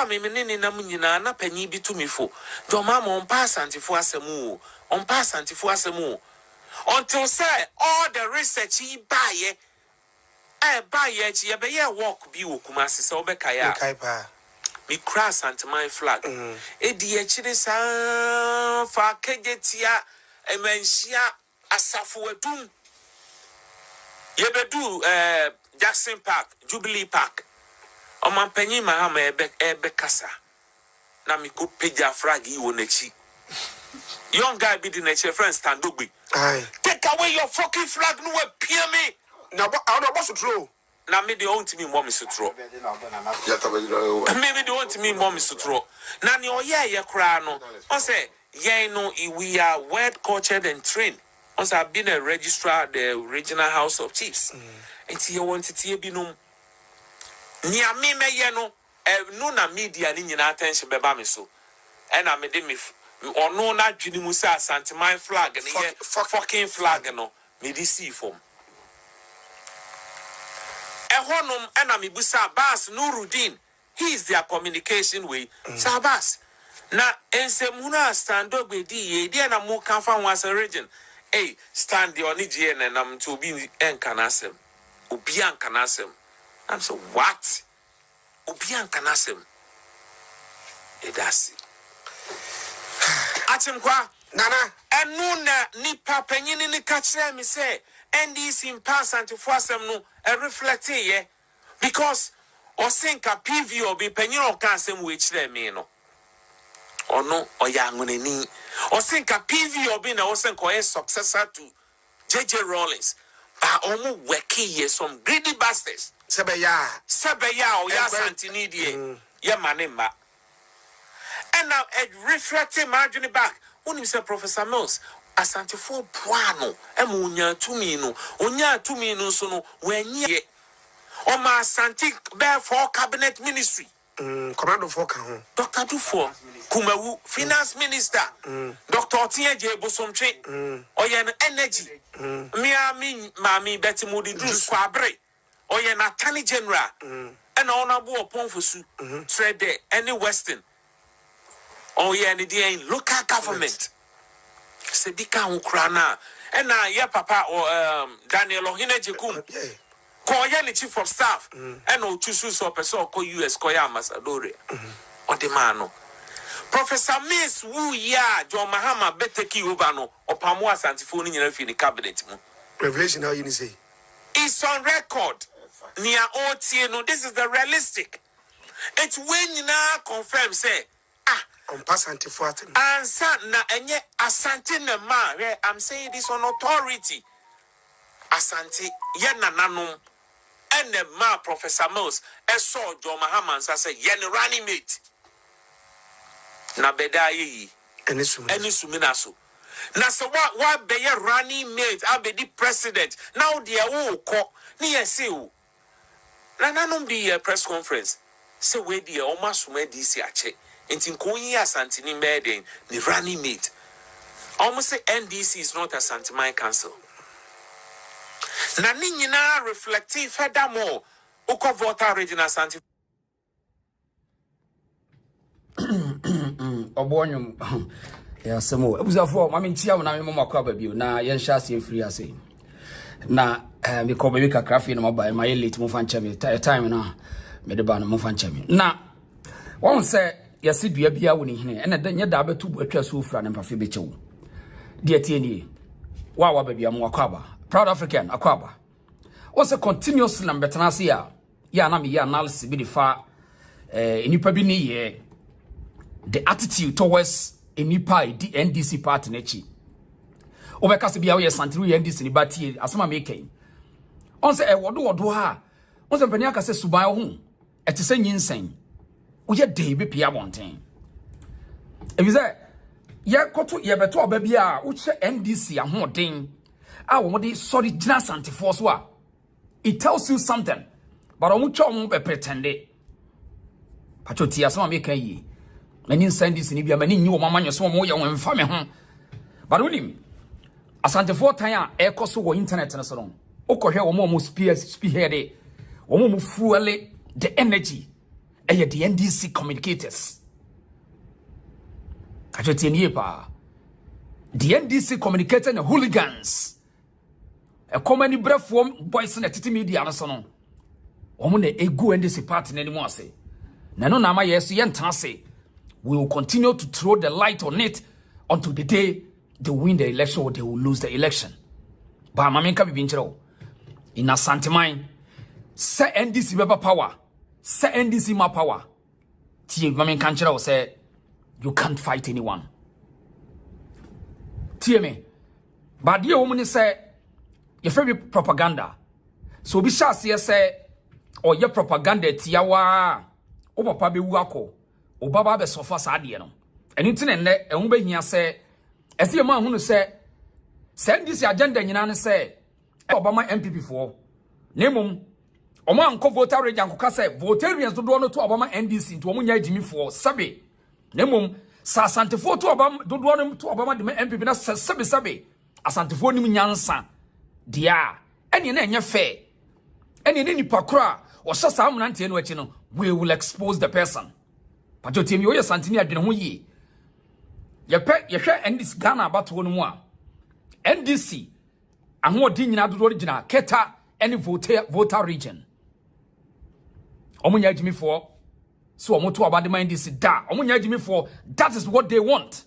me nini na munyina na panyi bi to me fo. Do mama on pass Asantefoɔ asɛm o. On pass Asantefoɔ asɛm o. Until say all the research he buy buy ye be ye work bi wo Kumasi se obeka ya. Me cross Asanteman flag. Edi echire sa fa kegetia emenhia asafo adum. Ye bedu Jackson Park, Jubilee Park. Omanpanyi Mahama ebe kasa. Na mi ko peja flag yi wo nechi. Young guy be the next friend stand up. Take away your fucking flag, no way, peer me. Now, I don't know what's true. Now, maybe they want to me, mom is true. Maybe they want to me, mom is true. Now, you cry no. I say, no, we are well cultured and trained. Once I've been a registrar at the Regional House of Chiefs. And see, you want to be no. Near me, no, no, media in attention, Bebami so. And I made me. Or no, not Junimusa Asanteman flag and fucking flag no, me deceive from. Honum enemy Busa Bas Nuruddin. He is their communication way. Sabas. Na ensemuna stand up with the na mu can find was a region. Hey, stand the onigien and I'm to be encanasem. Ubian canasem. I'm so what? Ubian canasem. Edasi. Atimkwa nana enuna nipa panyini ni kachire mi say NDC in pass Asantefoɔ asɛm no reflect ye because osinka PV obi panyini oka asɛm we chire mi no ono oya nguneni osinka PV obi na osinka oye successor to JJ Rawlings ba omo working ye some greedy bastards sebeya oya santini die ye manema. And now, reflecting margin back, when you say Professor Mills, Asantefoɔ Puano, Emunya Tumino, Unya Tumino, so when ye, Oma Asante bear for cabinet ministry, Commando for Dr. Dufour, Kumawu, finance minister, Dr. Otia J. Bosomtre, Oyen energy, Miami, Mammy Betty Moody Drew Squabre, Oyen Attorney General, and honorable Ponfusu, trade any Western. Oh yeah, and the local government. Sedika Ukrana. And now yeah, Papa or Daniel Ohinejikum. Call the chief of staff. And no choose so person call US Koya Masadore. Or the mano. Professor Miss Wu ya John Mahama Beteki Ubano or Pamua Asantefoɔ in the cabinet. Revelation how you say. It's on record. Near OT, no, this is the realistic. It's when you now confirm say on pass Asantefoɔ. And na enye Asanteman. I'm saying this on authority. Asante ye nananum and the ma Professor Mills saw John Mahama say ye running mate. Na beda yi Any suminaso. Na so what be ye running mate? I be the president. Now the ko ni say o. Nananum be press conference. Say we the almost me DC ache. Intin Koyi Asantini Medin, the running mate. Almost say NDC is not a Asanteman council. Nanina reflective furthermore. Uko voter regional Asantefoɔ. Obonyum. Yeah, some more. Ebuzafo, mami ntia wo na me mama kwa babio na yen hya asem free ase. Na me ko baby kakra fi na mobile my late mo fan chame time na me de ba na mo fan chame. Na won say yesi dua bia wo ni hene ena da nya da betu atwa so fura na mpafe bechewo de tie nie wa babia mo akwaba proud African akwaba o se continuously na betena se ya na me ya analysis bi fa enipa bi ni ye the attitude towards enipa di NDC party na chi obeka se bia wo ye santiru ye NDC ni batie asema me ken on se wodo ha on se mpani aka se suban ho ete se nyinsen Oye dey be pia bonten. If you say ye koto ye beto oba bia wo che NDC ahoden a wo de sorry gina Asantefoɔ so a it tells you something but wo che wo be pretend patoti asema me kan yi mani NDC ni bia mani nyi wo mamanyo so wo ye wo mfa me ho but wonim Asantefoɔ tan a ekoso wo internet na so no okohwe wo mo spearhead wo mo fuele the energy the NDC communicators. The NDC communicators and hooligans. A common breath form boys in the TT media and so on. Omune ego NDC party anymore say. Nano nama yes yen say. We will continue to throw the light on it until the day they win the election or they will lose the election. But Mamenka Bibinchero in Asanteman, say NDC beba power, say NDC ma power. Tie Mamenkanchero say you can't fight anyone. Tie me, but the woman say your favorite propaganda. So be sure say or your propaganda tiawa o papa be wuako o baba be sofa saade no. Anything and ehun be hia say ese ma hunu say send this agenda nyina ne say Obama MPP for nemum omo anko voter rate anko say votarians do no to Obama NDC to omo nya Jimmy for sabe nemum sa Asantefoɔ to Obama do no to Obama de MPP na sabe Asantefoɔ nim nyansa dia ene na enya fair ene ne nipa kora o sasa amnante no achi no we will expose the person patotimi o ye santini adwene ho yi yehwe NDC Ghana abato no mu a NDC ahodi nyina dodo original keta any voter region omunya Jimmy for so omoto abade man NDC da omunya Jimmy for that is what they want.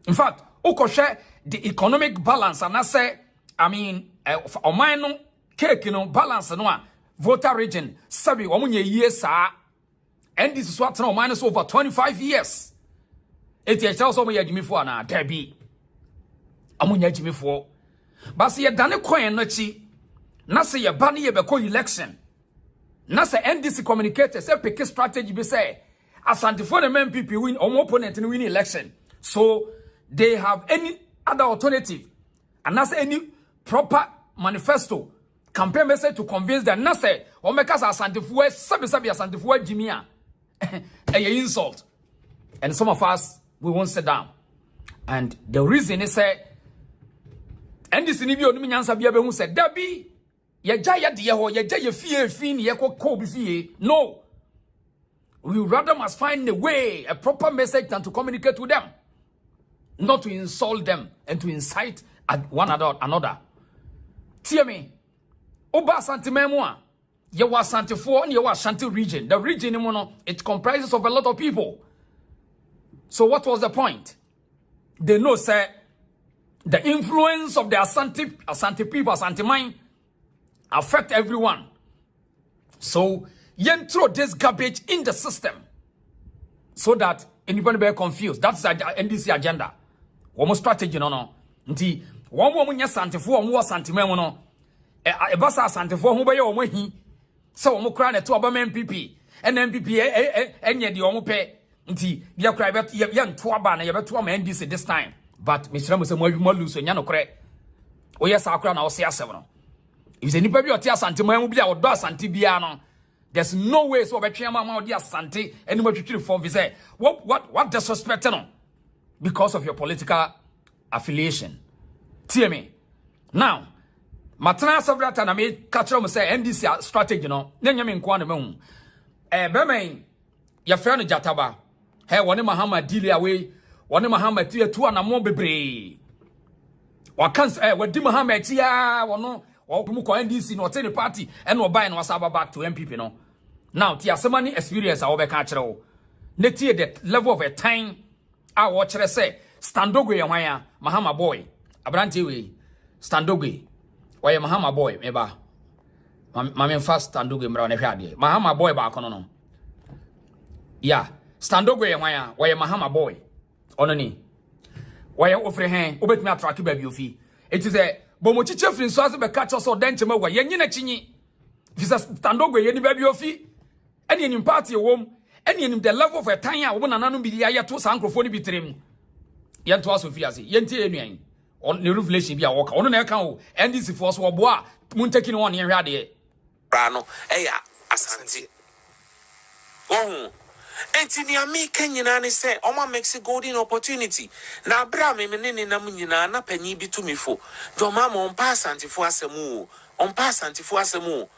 In fact ukoshe the economic balance and I say oman no cake no balance no a voter region sabi omunya yie saa NDC so atena oman so over 25 years eti echa so omunya Jimmy for na debi omunya Jimmy for but see dane coin no chi na say ye ba ne ye be election na say NDC communicators say pick strategy be say Asantefoɔ the MPP win or opponent in win election so they have any other alternative and that's any proper manifesto campaign message to convince them na say o make us Asantefoɔ sabi Asantefoɔ Jimmy a insult and some of us we won't sit down and the reason is say NDC ni bi onum nyansa bia be hu say dabi ye gya ye de ho ye gya ye fie ni ye ko bi fie no we rather must find a way a proper message than to communicate with them not to insult them and to incite one another tie me oba Asanteman mu a ye wa Asantefoɔ and ye wa Ashanti region the region mu no it comprises of a lot of people so what was the point they know say the influence of the Asante people, Asanteman, affect everyone. So, yen throw this garbage in the system so that anybody be confused. That's the NDC agenda. One strategy, no. Nti, one woman yes Asantefoɔ, one was Asanteman, no. Ebasa Asantefoɔ, who be your way. So, one cry to Obama MPP, and MPP, and yet the omope. Nti, ya cry bet yan tuaba na ya bet tuama NDC this time. But Mr. Musa mo lose nya no kre o yes akra na o se asem no if any baby o ti Asanteman mu bia o do Asante bia no there's no way so obetwe ma o di Asante any mo twitwiri form vi say what disrespect no because of your political affiliation tie me now matana several time na me catch am say NDC strategy no nya me nko na mahu bemen ya frɛ no Gyataba he woni Mahama deal away woni Mahama tie tu anamo bebre wakans wadi Mahama tia wono mu ko NDC no tell party and no buy no asaba back to MPP no now tie asemani experience a wo be ka kire wo ne tie the level of a time a wo kire say standogwe ye hwan a Mahama boy abrante we standogwe waye Mahama boy meba mame fast standogwe mra na hwade Mahama boy ba kono no yeah standogwe ye hwan a waye Mahama boy ononi waya ofre hen obetumi attract ba bi ofi it is a bomochiche free so as be catch us or denche ma wa yenyi na chinyi visa standogwe ye ni ba bi ofi ene enim party wom ene enim the level of a time a wo nananu bi ya to sankrofo ni bitrem ye to aso fi ase ye ntie enuan on the revelation bi a woka ono na e kan o NDC force wo bo a muntaki no on ye hwade e bra no eya Asante oh enti ni ami kenyina ne se oma makes golden opportunity na bra me ne nam nyina na panyi bi to me fo do ma mo mpa Asantefoɔ asɛm o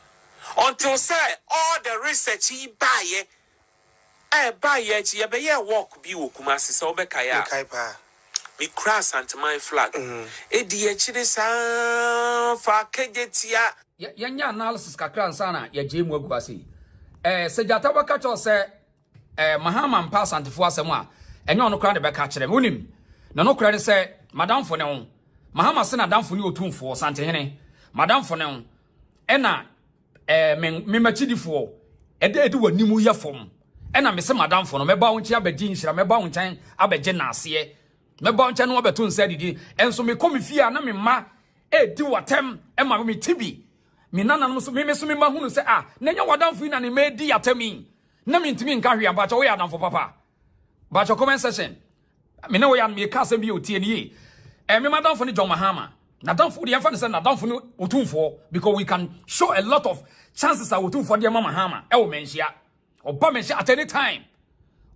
until say all the research he buy buy ye be ye walk bi wo Kumasi so be kaya me cross Asanteman flag di chire sa fa kejetia yenya analysis kakra nsana ya jemu aguase se Gyataba ka cho se Mahama mpa Asantefoɔ asɛm a enye ono kra de be ka kire wonim na no kra de se madam fo ne ho Mahama se na damfo ne otumfo Asantehene madam fo ne ho ena me machidifo ede wanimu yefom ena me se madam fo no meba wo nchi abagye nhyira meba wo nkyɛn abagye naase meba wo nkyɛn no abeto nsa didi enso me komi a na me ma di watem ema me tibi me nana no so me ma hunu se na nya wadamfo ina ne me di atami na me ntimi nka hwe abacha wo ya adamfo papa bacha comment section me na wo ya me ka asɛm bi otie ni me madamfo ne John Mahama na damfo de yafa ne se na damfo ne otumfo because we can show a lot of chances that otumfo de Mahama wo menhia oba menhia at any time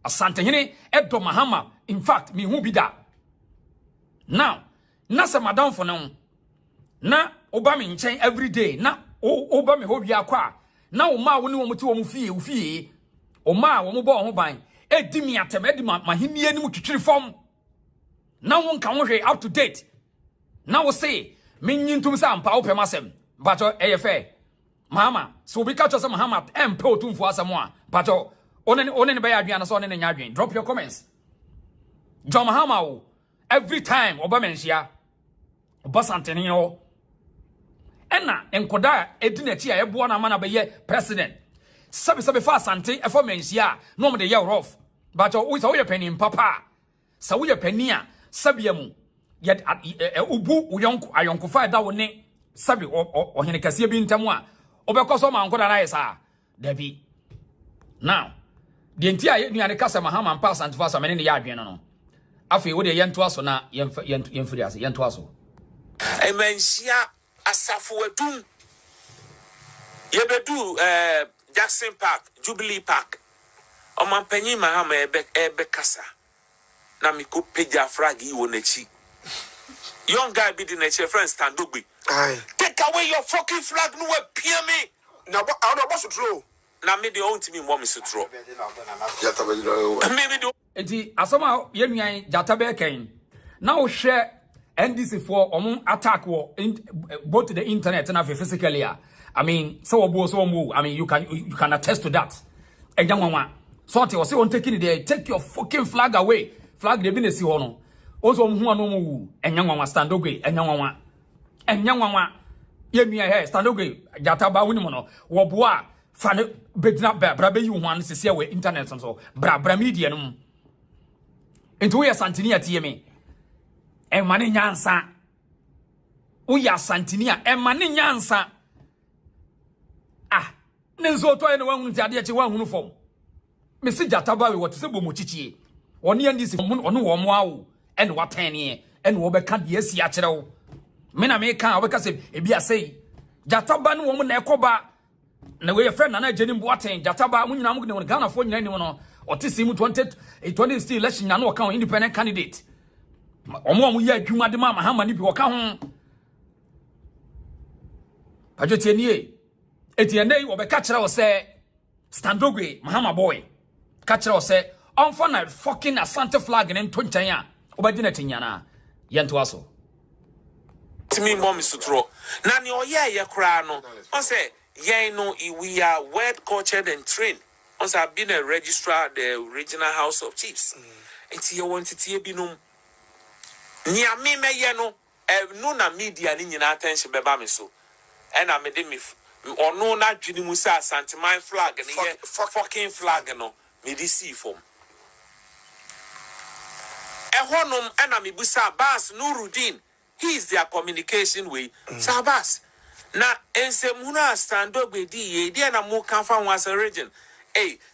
Asantehene edo Mahama in fact me hu bi da now na se madamfo ne na oba me nkyɛn every day na oba me ho wi akwa na o ma wo ne wo muti wo mu fie o ma wo mu bɔ ho ban edi mi atem edi mahini anim twitwiri fam na wo nka wo hwe up to date na wo say menyintum sa ampa wo pem asem bacho eyefe Mahama so bi ka cho se Mahama empe otumfo asem a bacho one ne be ya adwen na so one ne nya adwen drop your comments John Mahama wo every time oba menhia oba Asantehene ho ena enkoda edina chi a ebo na mana be ye president sabi fa Asante efo menhia no mo de ye rough bacho wo so ye panin papa sa wo ye pania sabia mu ye ubu uyonko ayonko fa da wo ne sabi ohene kase bi ntam a obekoso ma nkoda na yesa dabi now de ntia ye nuane kasa Mahama mpa Asantefoɔ asamene ne ya adwen no afi wo de yento aso na yemfiri ase yento aso emanhia asafo adum yebedu Jackson Park Jubilee Park omampanyi Mahama ebe kasa na mi ko peja flag yi wo nachi young guy be the nature friend stand ogbe take away your fucking flag no we pia me na I don't boss throw na me the own to me mom is throw me do enti asoma ye nuan Gyataba ken na wo hwe NDC for attack wo both to the internet and physically I mean so I mean you can attest to that enyanwanwa so te say on taking it take your fucking flag away flag de bi na si ho no ozo hu anu mu enyanwanwa stand ogwe enyanwanwa ye nua he stand ogwe Gyataba woni mo no wo boa fa ne bedina bra be yi hu anu sese we internet so bra media no enti wo ya Asantehene atie me emane nyansa wo ya Asantehene emane nyansa nenzo to ene wanhunu ti ade che wanhunu fom me se Gyataba we wote se bomo chichie one NDC ono wo mo awo ene watane ene wo be ka de asi a kire wo me na me ka wo be ka se ebi asei Gyataba ne wo mo na ekoba na we friend na ageni mbo aten Gyataba mu nyina mu ne Ghana fo nyina ni mo no ote si mu 20 election na no ka independent candidate omo ya adwuma de ma Mahama ni bi wo ka ho pajotie nie etiende wo be ka kire wo se standogwe Mahama boy ka kire wo se onfo na fucking Asante flag ne nto nkyɛn a obadi na tinyana yento aso timi mom is throw na ne oye kra no on say yen no we are well cultured and trained on say been a registrar the regional house of chiefs enti ye want tie binum nia me meye no no na media ni nyina attention be ba me so and I made me ono na dwini mu sa Asanteman flag ne ye fucking flag no me di see form ehonum ana me busa Bas Nurudin he is their communication way Sabas na ensemuna stand ogbe di ye di na mo kan fa wan region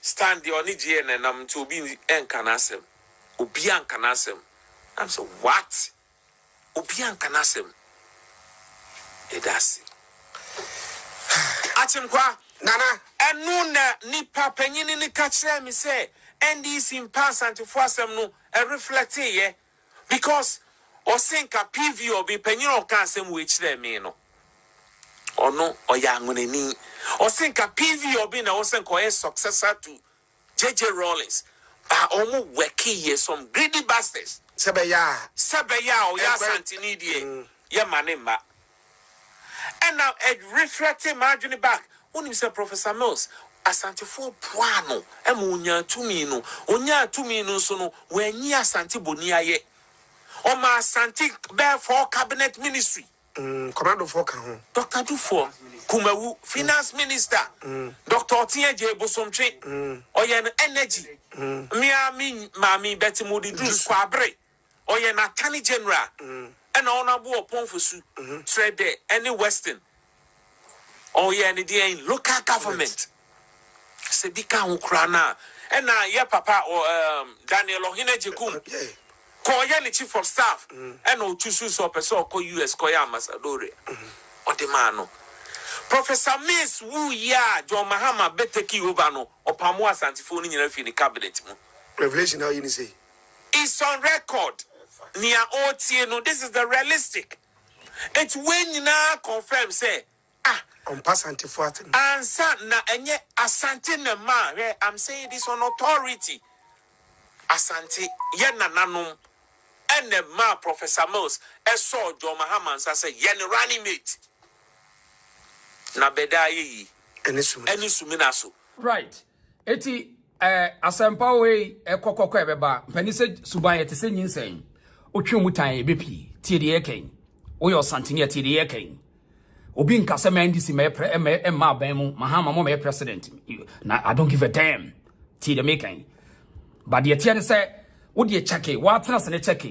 stand the oni je na nam to obi enkanasem obi ankanasem I'm so what obi ankanasem edasi Achimkwa nana enu na nipa panyini ni ka kire me say NDC mpa Asantefoɔ asɛm no reflect ye because o sinka PV obi panyin o ka asɛm we kire me no ono oyanguneni osinka PV obi na osinka a successor to JJ Rawlings ba omo working here some greedy bastards Sebeya o ya santini die ye manema and now reflecting margin back when say Professor Mills Asantefoɔ poano onya tumi no so no wenyi Asante boni aye o ma Asante bear for cabinet ministry commando for kan Dr. Dufo Kumawu finance minister Dr. Otiye Bosomtwe oye energy mami Betty Modi Drews kwabre oye na attorney general and honorable Oponfosu trade any western oye ni dey in local government se bika ukrana and na ye papa Daniel Ohinejekum koye ni chief of staff and o chusu so person ko US koye ambassador o de mano Professor Miss Wu ya John Mahama beteki over no opamo Asantefoɔ ni nyina fi ni cabinet mu revelation how you say it's on record near OTA no this is the realistic it's when you now confirm say on Asantefoɔ answer na enye Asanteman I'm saying this on authority Asante ye nananom and the ma Professor Mills saw John Mahama and say ye running mate na beda yi any sumina so right eti asempa we kokoko ebeba pani se suban yete se nyinsen otwe mutan ebepi tie de yeken wo yo santini tie de yeken obi nkasa mandisi me ma ban mu Mahama mo me president na I don't give a damn tie de meken but the tie ne se wo de check wa tena se ne check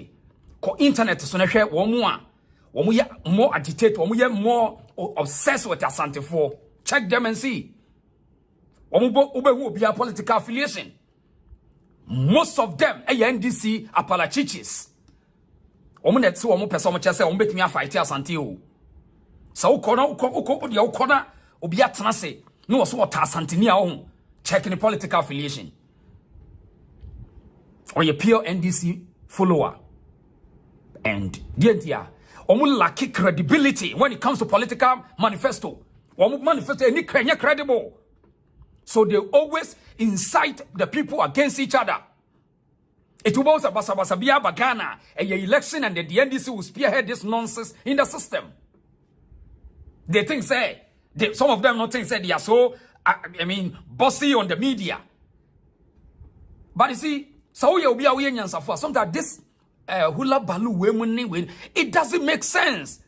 ko internet so ne hwe wo mu a wo mu ya more agitate wo mu ya more obsessed with Asantefoɔ. Check them and see. Obe political affiliation. Most of them NDC apalachichis. Net so person chese betimi afight Asante o. So uko dia ukona obi atena se no so ota Asante ni a check the political affiliation. Or your pure NDC follower. And dientia lack credibility when it comes to political manifesto. Manifesto any credible. So they always incite the people against each other. It was a basabasabia bagana a election and the NDC will spearhead this nonsense in the system. They think some of them not think they are so bossy on the media. But you see, so you'll be aware sometimes this hula balu women it doesn't make sense.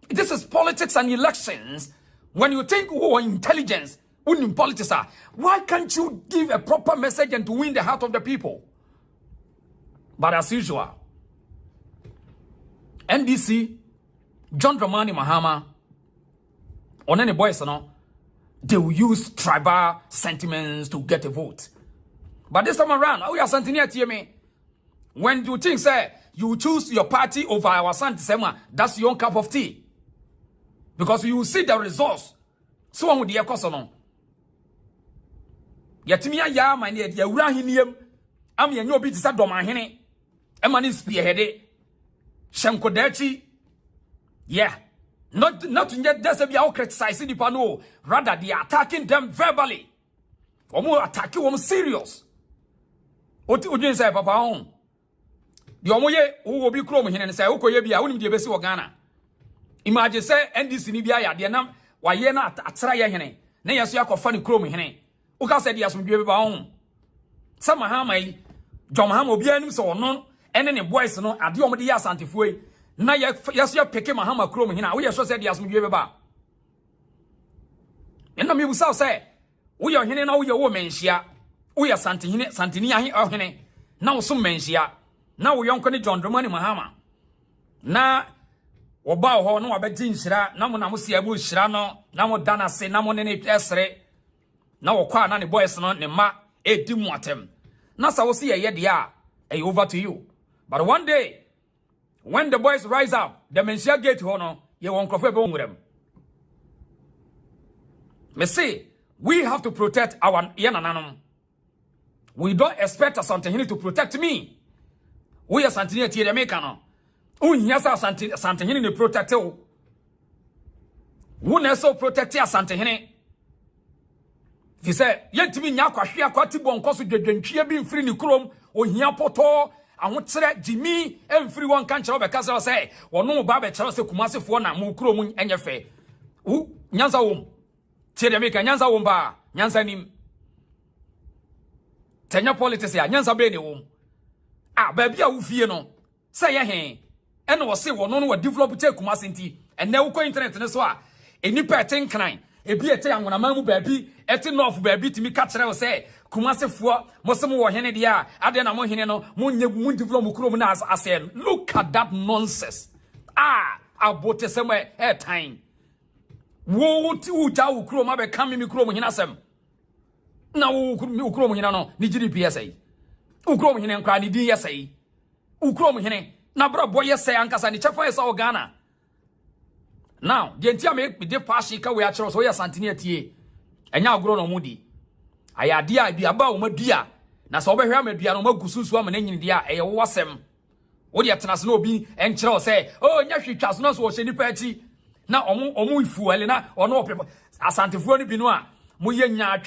This is politics and elections. When you think intelligence in politics why can't you give a proper message and to win the heart of the people? But as usual, NDC John Dramani Mahama on any boys they will use tribal sentiments to get a vote. But this time around, we are Santini. When you think you choose your party over our Asanteman, that's your own cup of tea. Because you see the results. So on with the ekosono. Yatimia ya mani ya ura hiniem. Am ya nyobi tisa doma hine. Emani spearhead. Shanko dechi. Yeah. Not yet that's a criticizing the pano. Rather they are attacking them verbally. Omo attacking them serious. Ujin say papa on. The omoye who will be chrome here and say, okay, be I wouldn't be a best Ghana. Imagine say, NDC Nibia, the Nam, why ye not at Traya Hene, Nayasiak of funny chrome here. Uka said, yes, we be on. Some Mahama, John Mahama be any so none, and any boys no at the Omodia Asantefoɔ. Now, yes, you're picking Mahama chrome here. We are so said, yes, we be about. And the Musa say, we are here now, your woman, Shia. We are Santinia or Hene. Now, some men, Shia. Now we young John Dramani Mahama. Na oba ho no abegin shira na mo na mo se abu shira no na mo dana se na mo ne esre na wo kwa na ne boys no ne ma edi mu atem na sa wo se ye de a over to you. But one day when the boys rise up the mensia gate ho no ye won krofo be wonwrem. Me say we have to protect our yenananom. We don't expect Asante to protect me. We are Santini tie de meka no. Unya sa Asante ne protect o. Wo na so protect Asantehene. Fi say yentimi nya kwahwe akwati bonko so dwadwantwie bi mfiri ni krom ohia poto ahotere Jimmy emfiri won kan kire obeka say wono ba be kire say Kumasefo na mu krom enye fe wo nyansa wom tie de meka nyansa wom ba nyansa nim tenya politics ya nyansa be ne wom ba bia wo fie no say ye he ene wo say wono no wa develop te Kumasenti ene wo ko internet ne so a enipa tenkran ebi ete anwonama mu baabi ete north baabi timi ka kire wo say Kumasefo mosem wo hene dia ade na mo hene no mo nye mu develop mu krom na asem. Look at that nonsense. Abote sema time wo ti uta wo krom abe kam mi krom hene asem na wo krom hene no ni giri PSA wo krom hene nkra ni din yesai wo krom hene na bra boy yesai ankasa ni chefa yesa o Ghana. Now the entia me de pashi ka we a kire so ya santini atie enya agro no mudi aya dia aduaba wo madua na so obehwe amadua no magususu am na nyini dia eye wo wasem wo de tenase na obi enkire o say nya hwetwa so na so wo hyeni pa achi na omu ifu ale na ono opepo Asantefoɔ no bi no a mo ye nya